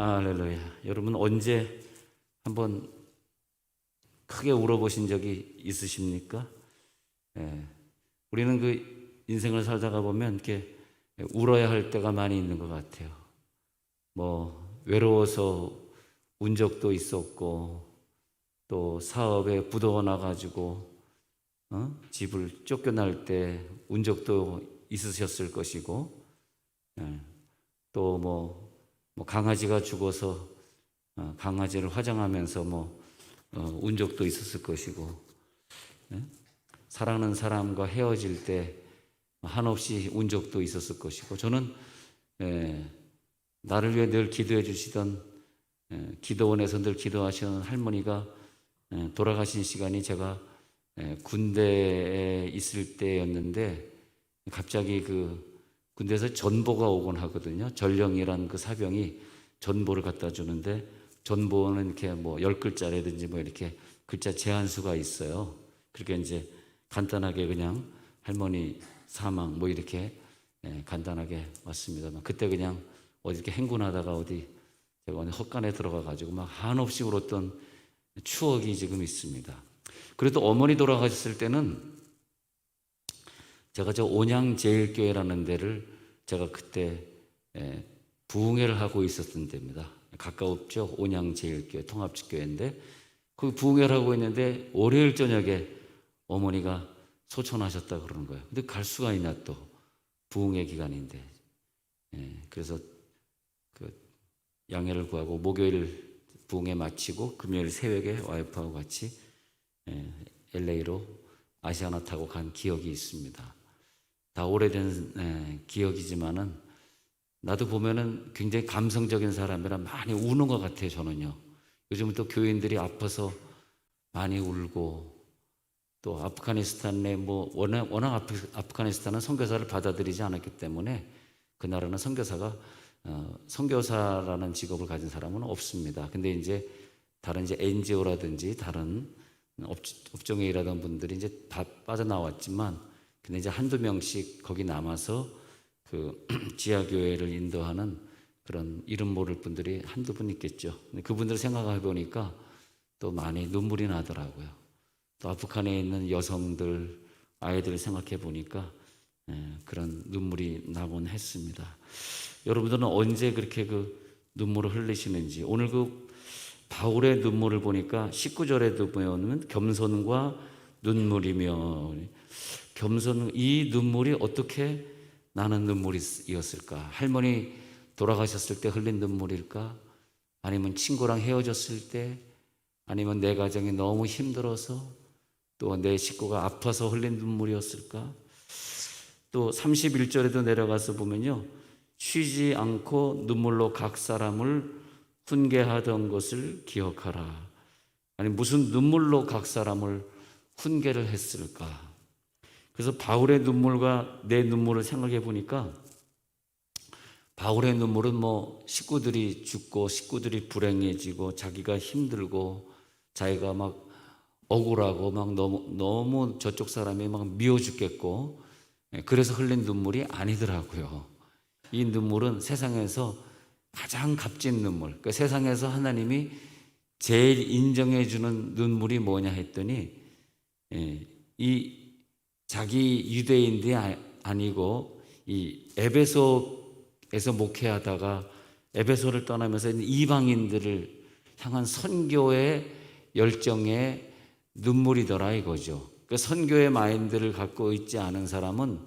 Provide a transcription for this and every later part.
할렐루야. 여러분 언제 한번 크게 울어보신 적이 있으십니까? 예. 우리는 그 인생을 살다가 보면 이렇게 울어야 할 때가 많이 있는 것 같아요. 뭐 외로워서 운 적도 있었고, 또 사업에 부도가 나가지고 집을 쫓겨날 때 운 적도 있으셨을 것이고, 또 뭐 강아지가 죽어서 강아지를 화장하면서 운 적도 있었을 것이고, 사랑하는 사람과 헤어질 때 한없이 운 적도 있었을 것이고, 저는 나를 위해 늘 기도해 주시던 기도원에서 늘 기도하시는 할머니가 돌아가신 시간이 제가 군대에 있을 때였는데, 갑자기 그 군대에서 전보가 오곤 하거든요. 전령이란 그 사병이 전보를 갖다 주는데, 전보는 이렇게 10글자라든지 이렇게 글자 제한수가 있어요. 그렇게 이제 간단하게 그냥 할머니 사망 이렇게 간단하게 왔습니다. 그때 그냥 어디 이렇게 행군하다가 제가 어디 헛간에 들어가 가지고 한없이 울었던 추억이 지금 있습니다. 그래도 어머니 돌아가셨을 때는 제가 저 온양제일교회라는 데를 제가 그때 부흥회를 하고 있었던 데입니다. 가까웠죠. 온양제일교회 통합직교회인데 그 부흥회를 하고 있는데 월요일 저녁에 어머니가 소천하셨다 그러는 거예요. 근데 갈 수가 있나, 또 부흥회 기간인데. 그래서 그 양해를 구하고 목요일 부흥회 마치고 금요일 새벽에 와이프하고 같이 LA로 아시아나 타고 간 기억이 있습니다. 다 오래된 기억이지만은 나도 보면은 굉장히 감성적인 사람이라 많이 우는 것 같아요, 저는요. 요즘은 또 교인들이 아파서 많이 울고, 또 아프가니스탄에 워낙 아프가니스탄은 선교사를 받아들이지 않았기 때문에 그 나라는 선교사라는 직업을 가진 사람은 없습니다. 근데 이제 다른 NGO라든지 다른 업종에 일하던 분들이 이제 다 빠져나왔지만, 근데 이제 한두 명씩 거기 남아서 그 지하교회를 인도하는 그런 이름 모를 분들이 한두 분 있겠죠. 근데 그분들 생각해 보니까 또 많이 눈물이 나더라고요. 또 아프간에 있는 여성들, 아이들을 생각해 보니까 그런 눈물이 나곤 했습니다. 여러분들은 언제 그렇게 그 눈물을 흘리시는지, 오늘 그 바울의 눈물을 보니까 19절에도 보면 겸손과 눈물이며, 이 눈물이 어떻게 나는 눈물이었을까? 할머니 돌아가셨을 때 흘린 눈물일까? 아니면 친구랑 헤어졌을 때? 아니면 내 가정이 너무 힘들어서, 또 내 식구가 아파서 흘린 눈물이었을까? 또 31절에도 내려가서 보면요, 쉬지 않고 눈물로 각 사람을 훈계하던 것을 기억하라. 아니, 무슨 눈물로 각 사람을 훈계를 했을까? 그래서 바울의 눈물과 내 눈물을 생각해 보니까, 바울의 눈물은 식구들이 죽고 식구들이 불행해지고 자기가 힘들고 자기가 억울하고 너무 저쪽 사람이 미워 죽겠고, 그래서 흘린 눈물이 아니더라고요. 이 눈물은 세상에서 가장 값진 눈물, 그러니까 세상에서 하나님이 제일 인정해 주는 눈물이 뭐냐 했더니, 이 자기 유대인들이 아니고 이 에베소에서 목회하다가 에베소를 떠나면서 이방인들을 향한 선교의 열정의 눈물이더라 이거죠. 그 선교의 마인드를 갖고 있지 않은 사람은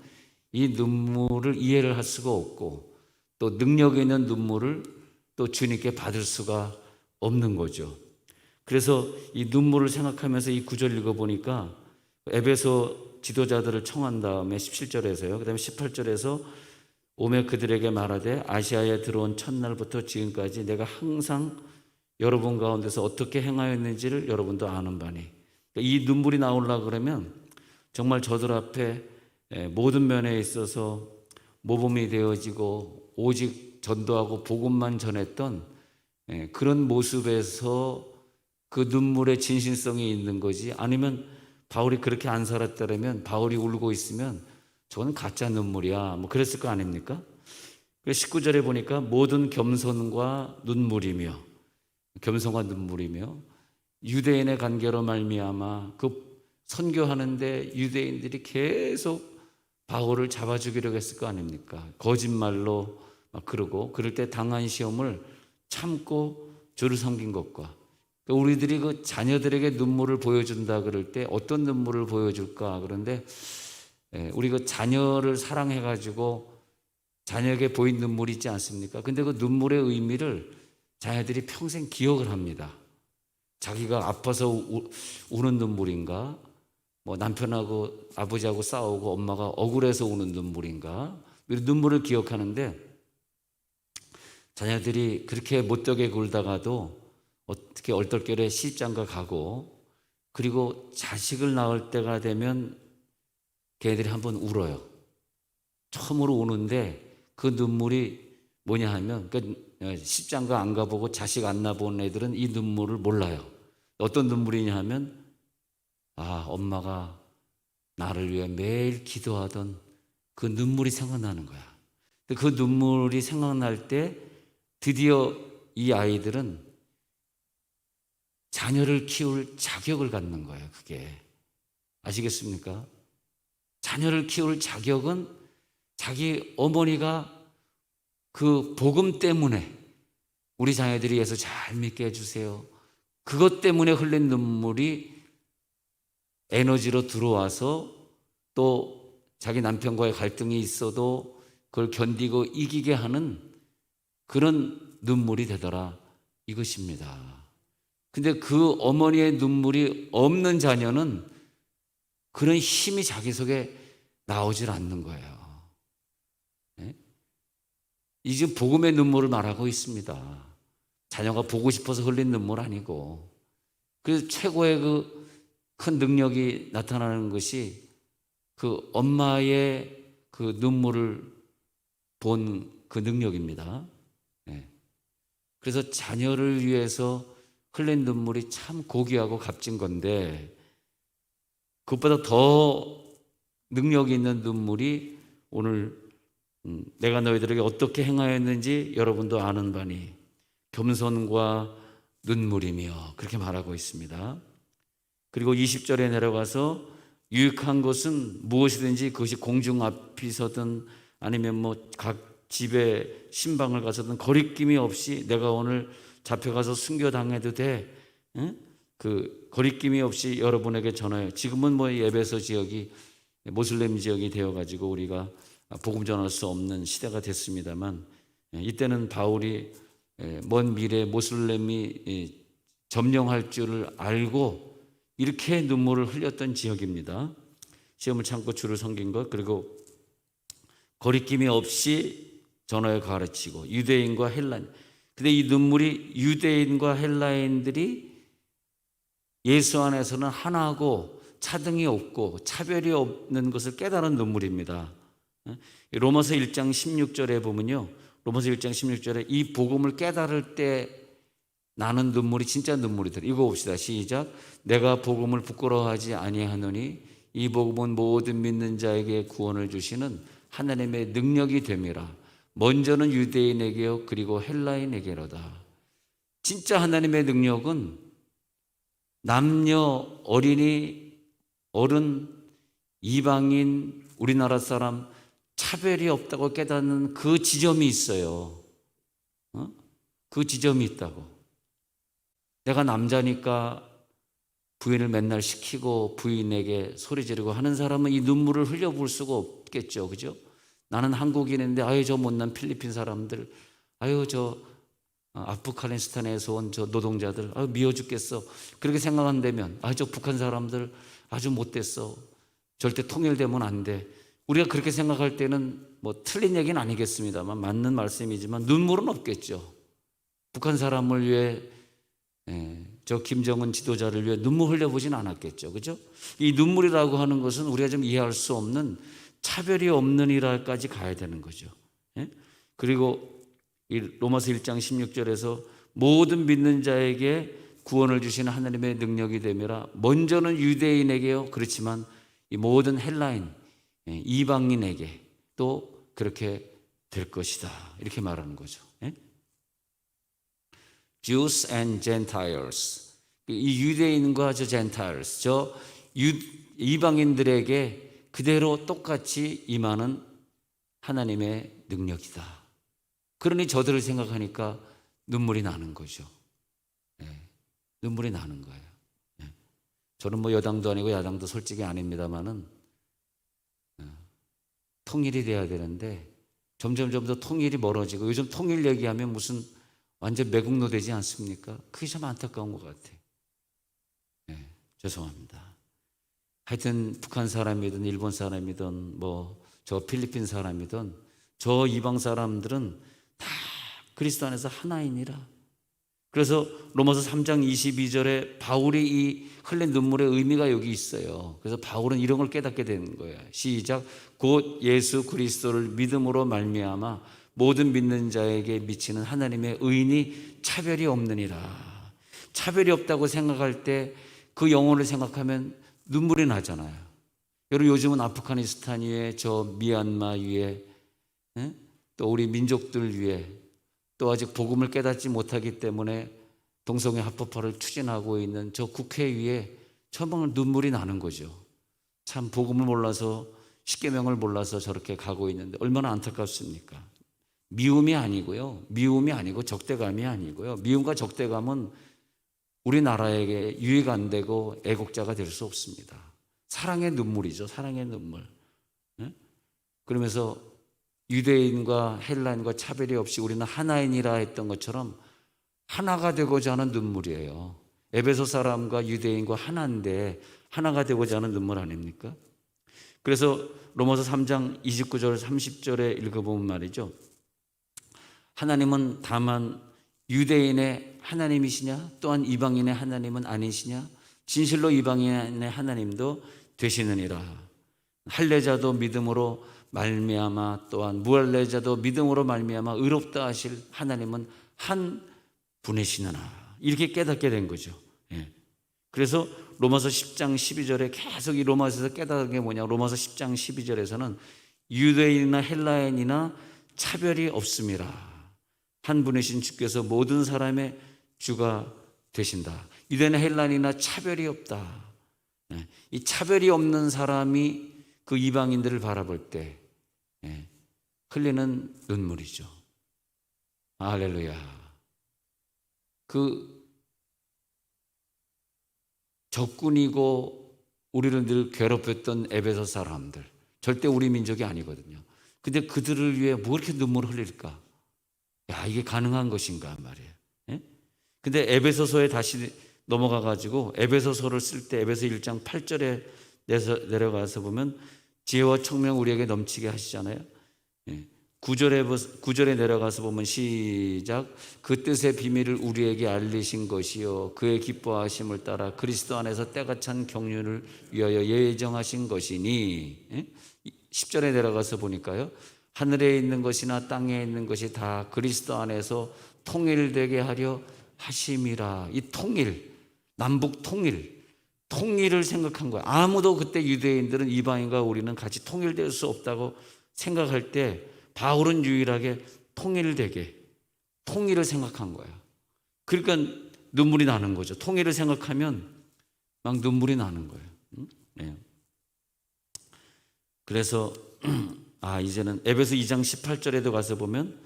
이 눈물을 이해를 할 수가 없고, 또 능력 있는 눈물을 또 주님께 받을 수가 없는 거죠. 그래서 이 눈물을 생각하면서 이 구절 읽어보니까, 에베소 지도자들을 청한 다음에 17절에서요, 그 다음에 18절에서 오매 그들에게 말하되 아시아에 들어온 첫날부터 지금까지 내가 항상 여러분 가운데서 어떻게 행하였는지를 여러분도 아는 바니. 이 눈물이 나오려고 그러면 정말 저들 앞에 모든 면에 있어서 모범이 되어지고 오직 전도하고 복음만 전했던 그런 모습에서 그 눈물의 진실성이 있는 거지, 아니면 바울이 그렇게 안 살았다면, 바울이 울고 있으면 저건 가짜 눈물이야 그랬을 거 아닙니까? 19절에 보니까 모든 겸손과 눈물이며, 겸손과 눈물이며 유대인의 관계로 말미암아 그 선교하는데 유대인들이 계속 바울을 잡아 죽이려고 했을 거 아닙니까? 거짓말로 막 그러고, 그럴 때 당한 시험을 참고 주를 섬긴 것과, 우리들이 그 자녀들에게 눈물을 보여준다 그럴 때 어떤 눈물을 보여줄까? 그런데 우리 그 자녀를 사랑해가지고 자녀에게 보인 눈물이 있지 않습니까? 근데 그 눈물의 의미를 자녀들이 평생 기억을 합니다. 자기가 아파서 우는 눈물인가? 뭐 남편하고 아버지하고 싸우고 엄마가 억울해서 우는 눈물인가? 눈물을 기억하는데, 자녀들이 그렇게 못되게 굴다가도 어떻게 얼떨결에 시집장가 가고, 그리고 자식을 낳을 때가 되면 걔네들이 한번 울어요. 처음으로 우는데 그 눈물이 뭐냐 하면, 시집장가 안 가보고 자식 안 낳아본 애들은 이 눈물을 몰라요. 어떤 눈물이냐 하면, 엄마가 나를 위해 매일 기도하던 그 눈물이 생각나는 거야. 그 눈물이 생각날 때 드디어 이 아이들은 자녀를 키울 자격을 갖는 거예요. 그게 아시겠습니까? 자녀를 키울 자격은 자기 어머니가 그 복음 때문에 우리 자녀들이 예수 잘 믿게 해주세요, 그것 때문에 흘린 눈물이 에너지로 들어와서 또 자기 남편과의 갈등이 있어도 그걸 견디고 이기게 하는 그런 눈물이 되더라, 이것입니다. 근데 그 어머니의 눈물이 없는 자녀는 그런 힘이 자기 속에 나오질 않는 거예요. 네? 이 지금 복음의 눈물을 말하고 있습니다. 자녀가 보고 싶어서 흘린 눈물 아니고. 그래서 최고의 그 큰 능력이 나타나는 것이 그 엄마의 그 눈물을 본 그 능력입니다. 네. 그래서 자녀를 위해서 흘린 눈물이 참 고귀하고 값진 건데, 그것보다 더 능력이 있는 눈물이 오늘 내가 너희들에게 어떻게 행하였는지 여러분도 아는 바니 겸손과 눈물이며, 그렇게 말하고 있습니다. 그리고 20절에 내려가서 유익한 것은 무엇이든지, 그것이 공중 앞이서든 아니면 뭐 각 집에 신방을 가서든 거리낌이 없이, 내가 오늘 잡혀가서 순교당해도 돼, 그 거리낌이 없이 여러분에게 전하여. 지금은 뭐 에베소 지역이 모슬렘 지역이 되어가지고 우리가 복음 전할 수 없는 시대가 됐습니다만, 이때는 바울이 먼 미래에 모슬렘이 점령할 줄을 알고 이렇게 눈물을 흘렸던 지역입니다. 시험을 참고 주를 섬긴 것, 그리고 거리낌이 없이 전하여 가르치고, 유대인과 헬라인. 근데 이 눈물이 유대인과 헬라인들이 예수 안에서는 하나고 차등이 없고 차별이 없는 것을 깨달은 눈물입니다. 로마서 1장 16절에 보면요, 로마서 1장 16절에 이 복음을 깨달을 때 나는 눈물이 진짜 눈물이더라. 읽어봅시다. 시작. 내가 복음을 부끄러워하지 아니하노니 이 복음은 모든 믿는 자에게 구원을 주시는 하나님의 능력이 됨이라. 먼저는 유대인에게요 그리고 헬라인에게로다. 진짜 하나님의 능력은 남녀, 어린이, 어른, 이방인, 우리나라 사람 차별이 없다고 깨닫는 그 지점이 있어요. 그 지점이 있다고. 내가 남자니까 부인을 맨날 시키고 부인에게 소리 지르고 하는 사람은 이 눈물을 흘려볼 수가 없겠죠. 그죠? 나는 한국인인데 저 못난 필리핀 사람들, 저 아프가니스탄에서 온 저 노동자들 미워 죽겠어, 그렇게 생각한다면 저 북한 사람들 아주 못됐어, 절대 통일되면 안 돼, 우리가 그렇게 생각할 때는 뭐 틀린 얘기는 아니겠습니다만 맞는 말씀이지만 눈물은 없겠죠. 북한 사람을 위해 저 김정은 지도자를 위해 눈물 흘려보진 않았겠죠. 그죠? 이 눈물이라고 하는 것은 우리가 좀 이해할 수 없는 차별이 없는 이라까지 가야 되는 거죠. 그리고 이 로마서 1장 16절에서 모든 믿는 자에게 구원을 주시는 하나님의 능력이 됨이라. 먼저는 유대인에게요, 그렇지만 이 모든 헬라인, 이방인에게 또 그렇게 될 것이다. 이렇게 말하는 거죠. 예? Jews and Gentiles. 이 유대인과 저 Gentiles, 이방인들에게 그대로 똑같이 임하는 하나님의 능력이다. 그러니 저들을 생각하니까 눈물이 나는 거죠. 예, 눈물이 나는 거예요. 예. 저는 뭐 여당도 아니고 야당도 솔직히 아닙니다만은 통일이 돼야 되는데 점점 더 통일이 멀어지고, 요즘 통일 얘기하면 무슨 완전 매국노 되지 않습니까? 그게 참 안타까운 것 같아요. 네, 죄송합니다. 하여튼 북한 사람이든 일본 사람이든 뭐 저 필리핀 사람이든 저 이방 사람들은 다 그리스도 안에서 하나이니라. 그래서 로마서 3장 22절에 바울이 이 흘린 눈물의 의미가 여기 있어요. 그래서 바울은 이런 걸 깨닫게 되는 거예요. 시작. 곧 예수 그리스도를 믿음으로 말미암아 모든 믿는 자에게 미치는 하나님의 의인이 차별이 없느니라. 차별이 없다고 생각할 때 그 영혼을 생각하면 눈물이 나잖아요. 여러분, 요즘은 아프가니스탄 위에 저 미얀마 위에 또 우리 민족들 위에 또 아직 복음을 깨닫지 못하기 때문에 동성애 합법화를 추진하고 있는 저 국회 위에 정말 눈물이 나는 거죠. 참 복음을 몰라서, 십계명을 몰라서 저렇게 가고 있는데 얼마나 안타깝습니까? 미움이 아니고요. 미움이 아니고 적대감이 아니고요. 미움과 적대감은 우리나라에게 유익 안 되고 애국자가 될 수 없습니다. 사랑의 눈물이죠. 사랑의 눈물. 그러면서 유대인과 헬라인과 차별이 없이 우리는 하나인이라 했던 것처럼 하나가 되고자 하는 눈물이에요. 에베소 사람과 유대인과 하나인데 하나가 되고자 하는 눈물 아닙니까? 그래서 로마서 3장 29절 30절에 읽어보면 말이죠. 하나님은 다만 유대인의 하나님이시냐, 또한 이방인의 하나님은 아니시냐, 진실로 이방인의 하나님도 되시느니라. 할례자도 믿음으로 말미암아, 또한 무할례자도 믿음으로 말미암아 의롭다 하실 하나님은 한 분이시느라. 이렇게 깨닫게 된 거죠. 예. 그래서 로마서 10장 12절에 계속 이 로마서에서 깨닫는 게 뭐냐, 로마서 10장 12절에서는 유대인이나 헬라인이나 차별이 없음이라. 한 분이신 주께서 모든 사람의 주가 되신다. 유대인이나 헬라인이나 차별이 없다. 예. 이 차별이 없는 사람이 그 이방인들을 바라볼 때 흘리는 눈물이죠. 할렐루야. 그 적군이고 우리를 늘 괴롭혔던 에베소 사람들, 절대 우리 민족이 아니거든요. 근데 그들을 위해 뭐 이렇게 눈물을 흘릴까? 야, 이게 가능한 것인가 말이에요. 예? 근데 에베소서에 다시 넘어가 가지고 에베소서를 쓸 때 에베소 1장 8절에 내려가서 보면 지혜와 청명 우리에게 넘치게 하시잖아요. 9절에 내려가서 보면 시작. 그 뜻의 비밀을 우리에게 알리신 것이요 그의 기뻐하심을 따라 그리스도 안에서 때가 찬 경륜을 위하여 예정하신 것이니. 10절에 내려가서 보니까요, 하늘에 있는 것이나 땅에 있는 것이 다 그리스도 안에서 통일되게 하려 하심이라. 이 통일, 남북 통일을 생각한 거야. 아무도 그때 유대인들은 이방인과 우리는 같이 통일될 수 없다고 생각할 때 바울은 유일하게 통일을 생각한 거야. 그러니까 눈물이 나는 거죠. 통일을 생각하면 막 눈물이 나는 거예요. 네. 그래서 이제는 에베소 2장 18절에도 가서 보면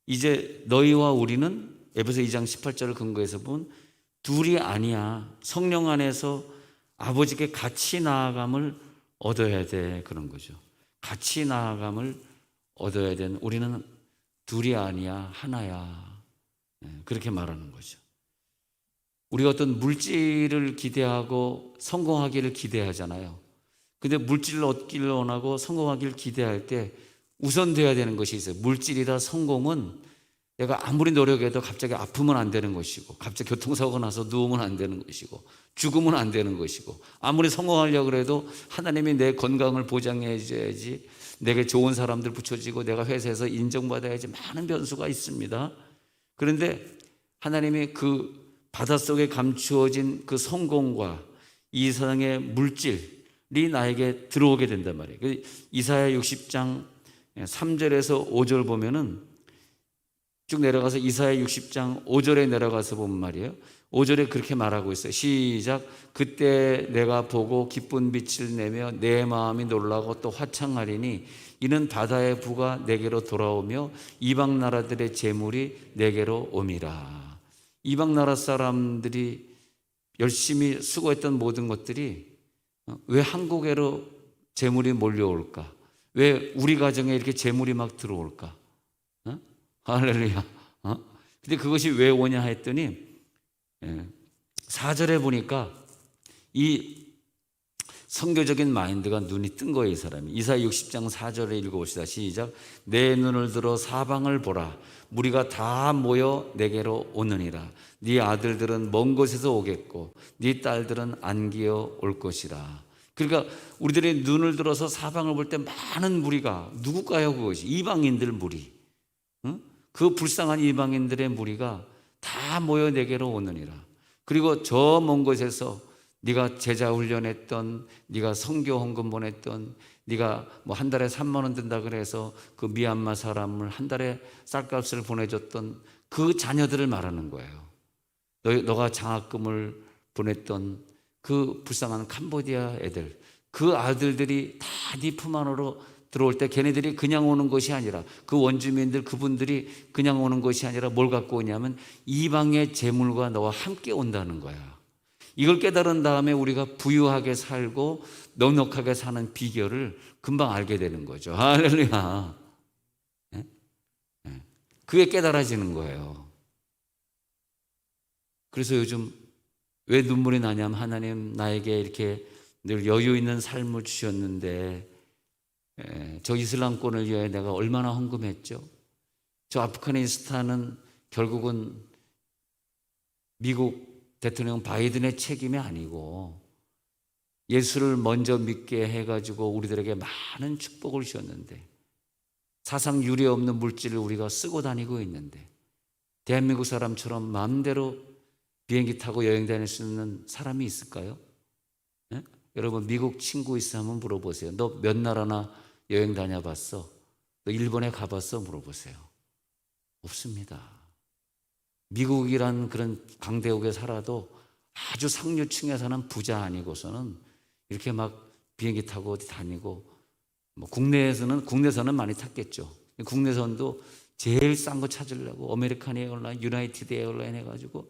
이제 너희와 우리는 에베소 2장 18절을 근거해서 보면 둘이 아니야. 성령 안에서 아버지께 같이 나아감을 얻어야 돼. 그런 거죠. 같이 나아감을 얻어야 되는, 우리는 둘이 아니야, 하나야. 그렇게 말하는 거죠. 우리가 어떤 물질을 기대하고 성공하기를 기대하잖아요. 근데 물질을 얻기를 원하고 성공하기를 기대할 때 우선돼야 되는 것이 있어요. 물질이라 성공은 내가 아무리 노력해도 갑자기 아프면 안 되는 것이고, 갑자기 교통사고가 나서 누우면 안 되는 것이고, 죽으면 안 되는 것이고, 아무리 성공하려고 해도 하나님이 내 건강을 보장해 줘야지, 내게 좋은 사람들 붙여지고 내가 회사에서 인정받아야지, 많은 변수가 있습니다. 그런데 하나님이 그 바닷속에 감추어진 그 성공과 이 세상의 물질이 나에게 들어오게 된단 말이에요. 이사야 60장 3절에서 5절 보면은 쭉 내려가서 이사야 60장 5절에 내려가서 보면 말이에요. 5절에 그렇게 말하고 있어요. 시작. 그때 내가 보고 기쁜 빛을 내며 내 마음이 놀라고 또 화창하리니 이는 바다의 부가 내게로 돌아오며 이방 나라들의 재물이 내게로 옴이라. 이방 나라 사람들이 열심히 수고했던 모든 것들이 왜 한국에로 재물이 몰려올까? 왜 우리 가정에 이렇게 재물이 막 들어올까? 할렐루야. 근데 그것이 왜 오냐 했더니 4절에 보니까 이 선교적인 마인드가 눈이 뜬 거예요, 이 사람이. 이사야 60장 4절에 읽어봅시다. 시작. 내 눈을 들어 사방을 보라. 무리가 다 모여 내게로 오느니라. 네 아들들은 먼 곳에서 오겠고 네 딸들은 안기어 올 것이라. 그러니까 우리들이 눈을 들어서 사방을 볼 때 많은 무리가 누굴까요? 그것이 이방인들 무리. 그 불쌍한 이방인들의 무리가 다 모여 내게로 오느니라. 그리고 저 먼 곳에서 네가 제자 훈련했던, 네가 선교 헌금 보냈던, 네가 뭐 한 달에 3만 원 든다 그래서 그 미얀마 사람을 한 달에 쌀값을 보내줬던 그 자녀들을 말하는 거예요. 너가 장학금을 보냈던 그 불쌍한 캄보디아 애들, 그 아들들이 다 네 품 안으로 들어올 때 걔네들이 그냥 오는 것이 아니라, 그 원주민들 그분들이 그냥 오는 것이 아니라 뭘 갖고 오냐면 이방의 재물과 너와 함께 온다는 거야. 이걸 깨달은 다음에 우리가 부유하게 살고 넉넉하게 사는 비결을 금방 알게 되는 거죠. 할렐루야. 그게 깨달아지는 거예요. 그래서 요즘 왜 눈물이 나냐면, 하나님 나에게 이렇게 늘 여유 있는 삶을 주셨는데 저 이슬람권을 위해 내가 얼마나 헌금했죠. 저 아프가니스탄은 결국은 미국 대통령 바이든의 책임이 아니고 예수를 먼저 믿게 해가지고 우리들에게 많은 축복을 주셨는데, 사상 유례 없는 물질을 우리가 쓰고 다니고 있는데, 대한민국 사람처럼 마음대로 비행기 타고 여행 다닐 수 있는 사람이 있을까요? 네? 여러분 미국 친구 있으면 한번 물어보세요. 너 몇 나라나 여행 다녀봤어? 너 일본에 가봤어? 물어보세요. 없습니다. 미국이란 그런 강대국에 살아도 아주 상류층에 사는 부자 아니고서는 이렇게 막 비행기 타고 어디 다니고, 뭐 국내선은 많이 탔겠죠. 국내선도 제일 싼 거 찾으려고 아메리칸 에어라인, 유나이티드 에어라인 해가지고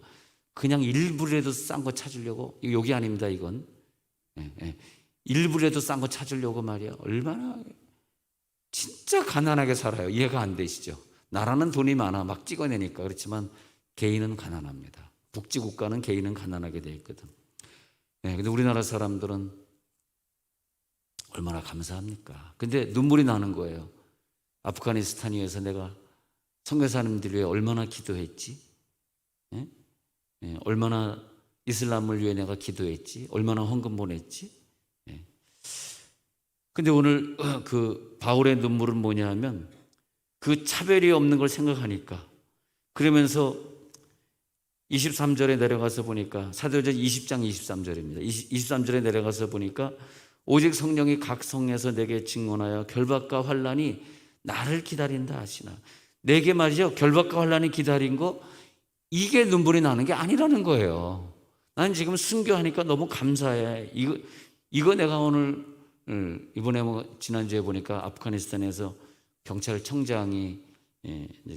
그냥 일부라도 싼 거 찾으려고, 여기 아닙니다 이건. 일부라도 싼 거 찾으려고 말이야. 얼마나 진짜 가난하게 살아요. 이해가 안 되시죠? 나라는 돈이 많아 막 찍어내니까. 그렇지만 개인은 가난합니다. 복지국가는 개인은 가난하게 돼 있거든. 근데 우리나라 사람들은 얼마나 감사합니까? 근데 눈물이 나는 거예요. 아프가니스탄 위해서 내가 선교사님들 위해 얼마나 기도했지? 얼마나 이슬람을 위해 내가 기도했지? 얼마나 헌금 보냈지? 근데 오늘 그 바울의 눈물은 뭐냐 하면 그 차별이 없는 걸 생각하니까, 그러면서 23절에 내려가서 보니까, 사도행전 20장 23절입니다. 23절에 내려가서 보니까 오직 성령이 각 성에서 내게 증언하여 결박과 환난이 나를 기다린다 하시나. 내게 말이죠, 결박과 환난이 기다린 거, 이게 눈물이 나는 게 아니라는 거예요. 난 지금 순교하니까 너무 감사해. 이거 내가 오늘 이번에 지난주에 보니까 아프가니스탄에서 경찰청장이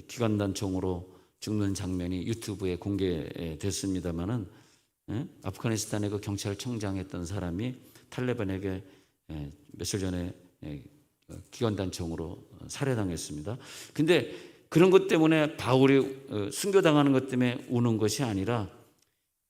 기관단 총으로 죽는 장면이 유튜브에 공개됐습니다만은, 아프가니스탄의 그 경찰청장 했던 사람이 탈레반에게 며칠 전에 기관단 총으로 살해당했습니다. 근데 그런 것 때문에 바울이 순교당하는 것 때문에 우는 것이 아니라,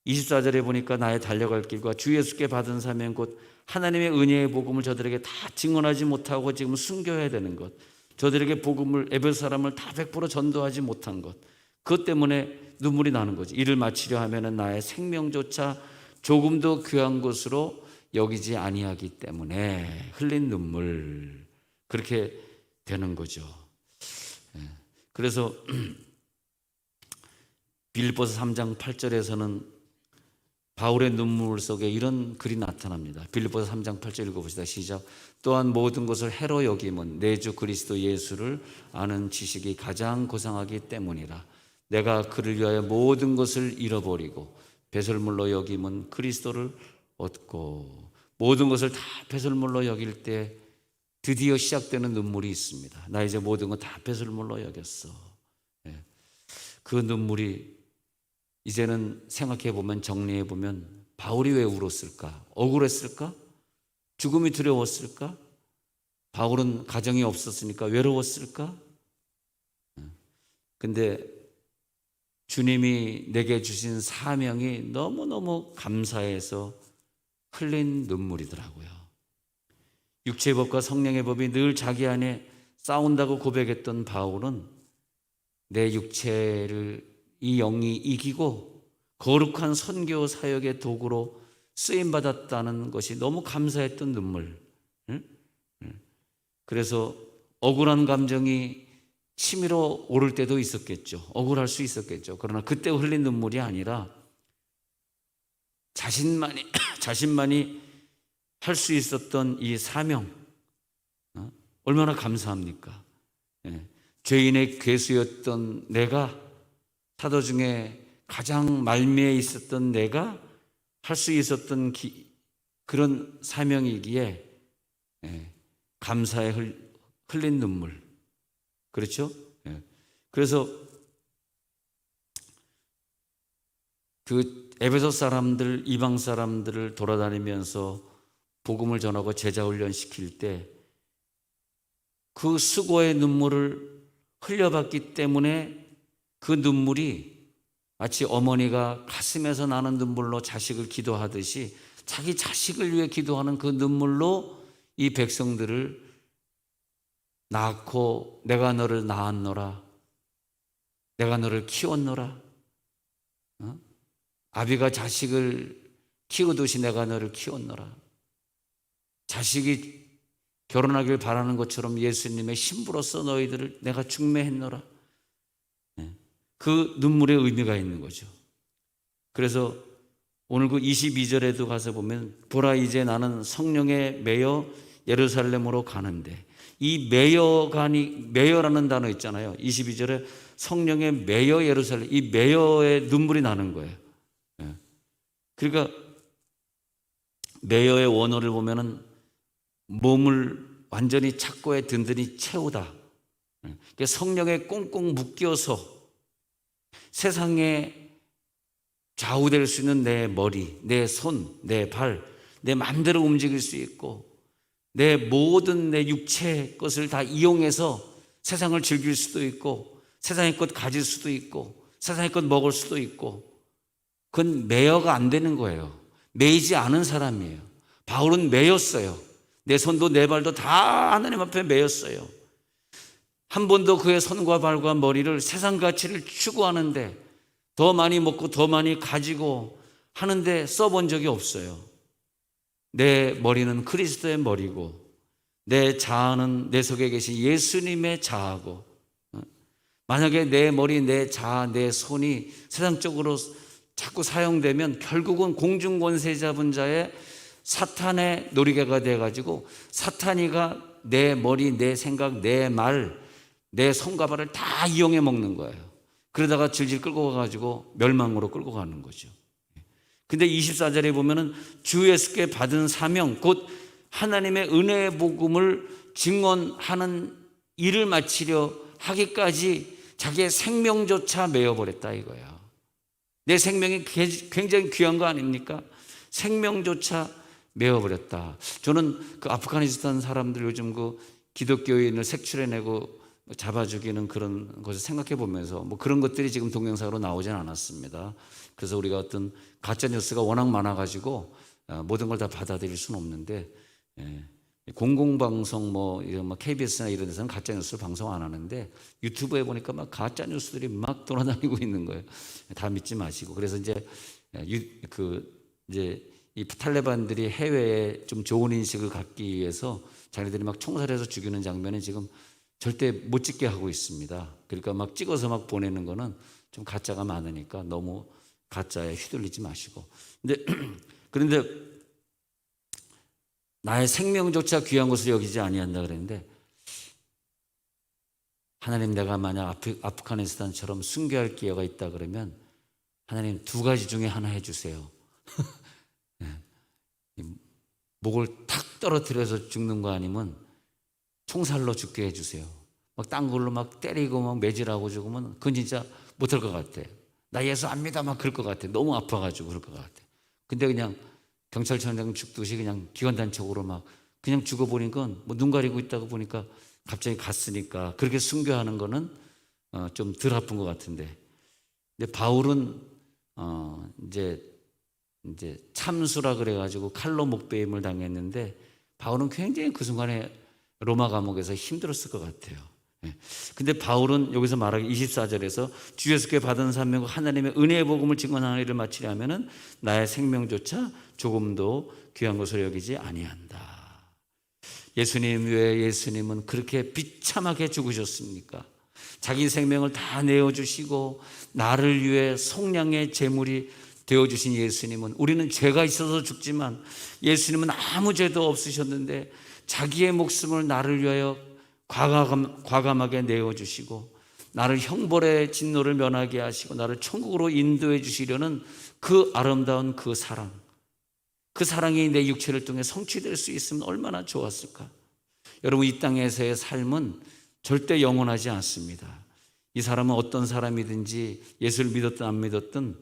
24절에 보니까 나의 달려갈 길과 주 예수께 받은 사명 곧 하나님의 은혜의 복음을 저들에게 다 증언하지 못하고 지금 순교해야 되는 것, 저들에게 복음을, 에베소 사람을 다 100% 전도하지 못한 것, 그것 때문에 눈물이 나는 거지. 이를 마치려 하면은 나의 생명조차 조금도 귀한 것으로 여기지 아니하기 때문에 흘린 눈물, 그렇게 되는 거죠. 그래서 빌립보서 3장 8절에서는 바울의 눈물 속에 이런 글이 나타납니다. 빌립보서 3장 8절 읽어봅시다. 시작. 또한 모든 것을 해로 여김은 내 주 그리스도 예수를 아는 지식이 가장 고상하기 때문이라. 내가 그를 위하여 모든 것을 잃어버리고 배설물로 여김은 그리스도를 얻고. 모든 것을 다 배설물로 여길 때 드디어 시작되는 눈물이 있습니다. 나 이제 모든 것 다 배설물로 여겼어. 그 눈물이 이제는 생각해 보면, 정리해 보면, 바울이 왜 울었을까? 억울했을까? 죽음이 두려웠을까? 바울은 가정이 없었으니까 외로웠을까? 근데 주님이 내게 주신 사명이 너무너무 감사해서 흘린 눈물이더라고요. 육체의 법과 성령의 법이 늘 자기 안에 싸운다고 고백했던 바울은 내 육체를, 이 영이 이기고 거룩한 선교 사역의 도구로 쓰임받았다는 것이 너무 감사했던 눈물. 그래서 억울한 감정이 치밀어 오를 때도 있었겠죠. 억울할 수 있었겠죠. 그러나 그때 흘린 눈물이 아니라 자신만이 할 수 있었던 이 사명, 얼마나 감사합니까? 죄인의 괴수였던 내가, 사도 중에 가장 말미에 있었던 내가 할 수 있었던 그런 사명이기에 감사에 흘린 눈물. 그렇죠? 그래서 그 에베소 사람들, 이방 사람들을 돌아다니면서 복음을 전하고 제자 훈련 시킬 때 그 수고의 눈물을 흘려봤기 때문에 그 눈물이 마치 어머니가 가슴에서 나는 눈물로 자식을 기도하듯이 자기 자식을 위해 기도하는 그 눈물로 이 백성들을 낳고 내가 너를 낳았노라, 내가 너를 키웠노라, 아비가 자식을 키우듯이 내가 너를 키웠노라. 자식이 결혼하길 바라는 것처럼 예수님의 신부로서 너희들을 내가 중매했노라. 그 눈물의 의미가 있는 거죠. 그래서 오늘 그 22절에도 가서 보면 보라 이제 나는 성령에 매여 예루살렘으로 가는데, 이 매여라는 단어 있잖아요. 22절에 성령에 매여 예루살렘, 이 매여의 눈물이 나는 거예요. 그러니까 매여의 원어를 보면은 몸을 완전히 착고에 든든히 채우다. 그러니까 성령에 꽁꽁 묶여서 세상에 좌우될 수 있는 내 머리, 내 손, 내 발, 내 마음대로 움직일 수 있고 내 모든 내 육체의 것을 다 이용해서 세상을 즐길 수도 있고 세상의 것 가질 수도 있고 세상의 것 먹을 수도 있고, 그건 매여가 안 되는 거예요. 매이지 않은 사람이에요. 바울은 매였어요. 내 손도 내 발도 다 하나님 앞에 매였어요. 한 번도 그의 손과 발과 머리를 세상 가치를 추구하는데 더 많이 먹고 더 많이 가지고 하는데 써본 적이 없어요. 내 머리는 그리스도의 머리고 내 자아는 내 속에 계신 예수님의 자아고, 만약에 내 머리, 내 자아, 내 손이 세상적으로 자꾸 사용되면 결국은 공중권세 잡은 자의 사탄의 놀이개가 돼가지고 사탄이가 내 머리, 내 생각, 내 말, 내 손과 발을 다 이용해 먹는 거예요. 그러다가 질질 끌고 가가지고 멸망으로 끌고 가는 거죠. 근데 24절에 보면은 주 예수께 받은 사명, 곧 하나님의 은혜의 복음을 증언하는 일을 마치려 하기까지 자기의 생명조차 메어버렸다 이거예요. 내 생명이 굉장히 귀한 거 아닙니까? 생명조차 메어버렸다. 저는 그 아프가니스탄 사람들 요즘 그 기독교인을 색출해내고 잡아 죽이는 그런 것을 생각해 보면서 뭐 그런 것들이 지금 동영상으로 나오진 않았습니다. 그래서 우리가 어떤 가짜 뉴스가 워낙 많아가지고 모든 걸 다 받아들일 수는 없는데, 공공방송 뭐 KBS나 이런 데서는 가짜 뉴스 방송 안 하는데 유튜브에 보니까 막 가짜 뉴스들이 막 돌아다니고 있는 거예요. 다 믿지 마시고. 그래서 이제 이 탈레반들이 해외에 좀 좋은 인식을 갖기 위해서 자기들이 막 총살해서 죽이는 장면은 지금 절대 못 찍게 하고 있습니다. 그러니까 막 찍어서 막 보내는 거는 좀 가짜가 많으니까 너무 가짜에 휘둘리지 마시고. 그런데 나의 생명조차 귀한 것을 여기지 아니한다 그랬는데, 하나님, 내가 만약 아프가니스탄처럼 순교할 기회가 있다 그러면 하나님 두 가지 중에 하나 해주세요. 목을 탁 떨어뜨려서 죽는 거 아니면 총살로 죽게 해주세요. 막 딴 걸로 막 때리고 막 매질하고 죽으면 그건 진짜 못할 것 같아. 나 예수 안 믿어 막 그럴 것 같아. 너무 아파가지고 그럴 것 같아. 근데 그냥 경찰청장 죽듯이 그냥 기관단체적으로 막 그냥 죽어버리니까 뭐 눈 가리고 있다가 보니까 갑자기 갔으니까 그렇게 순교하는 거는 좀 덜 아픈 것 같은데. 근데 바울은 이제 참수라 그래가지고 칼로 목베임을 당했는데, 바울은 굉장히 그 순간에 로마 감옥에서 힘들었을 것 같아요. 근데 바울은 여기서 말하기 24절에서 주 예수께 받은 사명과 하나님의 은혜의 복음을 증언하는 일을 마치려면은 나의 생명조차 조금도 귀한 것으로 여기지 아니한다. 예수님, 왜 예수님은 그렇게 비참하게 죽으셨습니까? 자기 생명을 다 내어주시고 나를 위해 속량의 제물이 되어주신 예수님은, 우리는 죄가 있어서 죽지만 예수님은 아무 죄도 없으셨는데 자기의 목숨을 나를 위하여 과감하게 내어주시고 나를 형벌의 진노를 면하게 하시고 나를 천국으로 인도해 주시려는 그 아름다운 그 사랑, 그 사랑이 내 육체를 통해 성취될 수 있으면 얼마나 좋았을까. 여러분, 이 땅에서의 삶은 절대 영원하지 않습니다. 이 사람은 어떤 사람이든지 예수를 믿었든 안 믿었든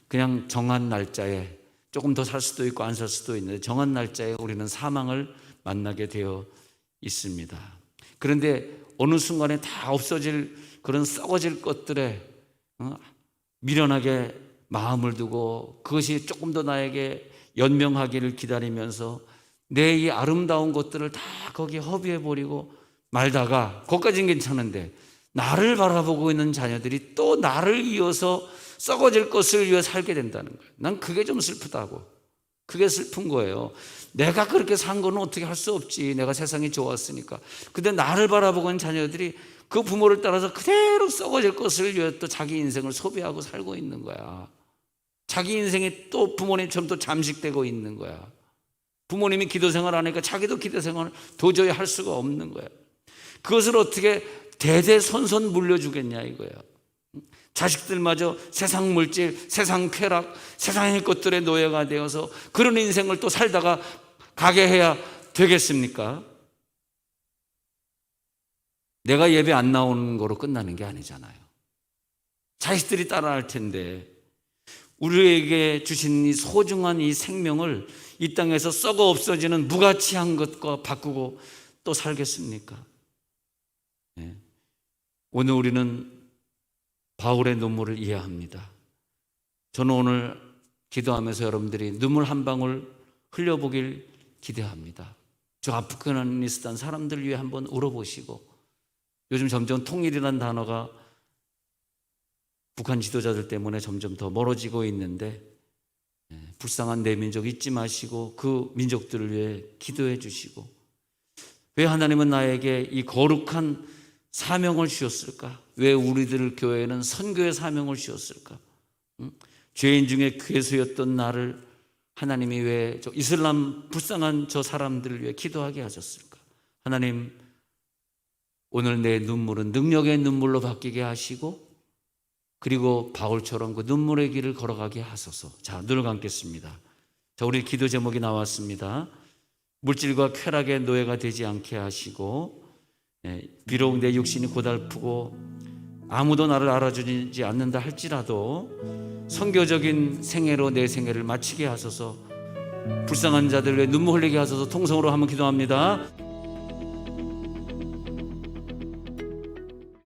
그냥 정한 날짜에 조금 더 살 수도 있고 안 살 수도 있는데 정한 날짜에 우리는 사망을 만나게 되어 있습니다. 그런데 어느 순간에 다 없어질 그런 썩어질 것들에 미련하게 마음을 두고 그것이 조금 더 나에게 연명하기를 기다리면서 내 이 아름다운 것들을 다 거기에 허비해버리고 말다가, 거기까지는 괜찮은데 나를 바라보고 있는 자녀들이 또 나를 이어서 썩어질 것을 위해 살게 된다는 거예요. 난 그게 좀 슬프다고. 그게 슬픈 거예요. 내가 그렇게 산 거는 어떻게 할 수 없지. 내가 세상이 좋았으니까. 근데 나를 바라보고 있는 자녀들이 그 부모를 따라서 그대로 썩어질 것을 위해 또 자기 인생을 소비하고 살고 있는 거야. 자기 인생이 또 부모님처럼 또 잠식되고 있는 거야. 부모님이 기도생활 안 하니까 자기도 기도생활을 도저히 할 수가 없는 거야. 그것을 어떻게 대대손손 물려주겠냐 이거야. 자식들마저 세상 물질, 세상 쾌락, 세상의 것들의 노예가 되어서 그런 인생을 또 살다가 가게 해야 되겠습니까? 내가 예배 안 나오는 거로 끝나는 게 아니잖아요. 자식들이 따라할 텐데 우리에게 주신 이 소중한 이 생명을 이 땅에서 썩어 없어지는 무가치한 것과 바꾸고 또 살겠습니까? 네. 오늘 우리는 바울의 눈물을 이해합니다. 저는 오늘 기도하면서 여러분들이 눈물 한 방울 흘려보길 기대합니다. 저 아프가니스탄 사람들 위해 한번 울어보시고, 요즘 점점 통일이라는 단어가 북한 지도자들 때문에 점점 더 멀어지고 있는데 불쌍한 내 민족 잊지 마시고 그 민족들을 위해 기도해 주시고, 왜 하나님은 나에게 이 거룩한 사명을 주셨을까? 왜 우리들 교회에는 선교의 사명을 주셨을까? 죄인 중에 괴수였던 나를 하나님이 왜 저 이슬람 불쌍한 저 사람들을 위해 기도하게 하셨을까? 하나님, 오늘 내 눈물은 능력의 눈물로 바뀌게 하시고, 그리고 바울처럼 그 눈물의 길을 걸어가게 하소서. 자, 눈을 감겠습니다. 자, 우리 기도 제목이 나왔습니다. 물질과 쾌락의 노예가 되지 않게 하시고, 비록 내 육신이 고달프고 아무도 나를 알아주지 않는다 할지라도 선교적인 생애로 내 생애를 마치게 하소서. 불쌍한 자들 위해 눈물 흘리게 하소서. 통성으로 한번 기도합니다.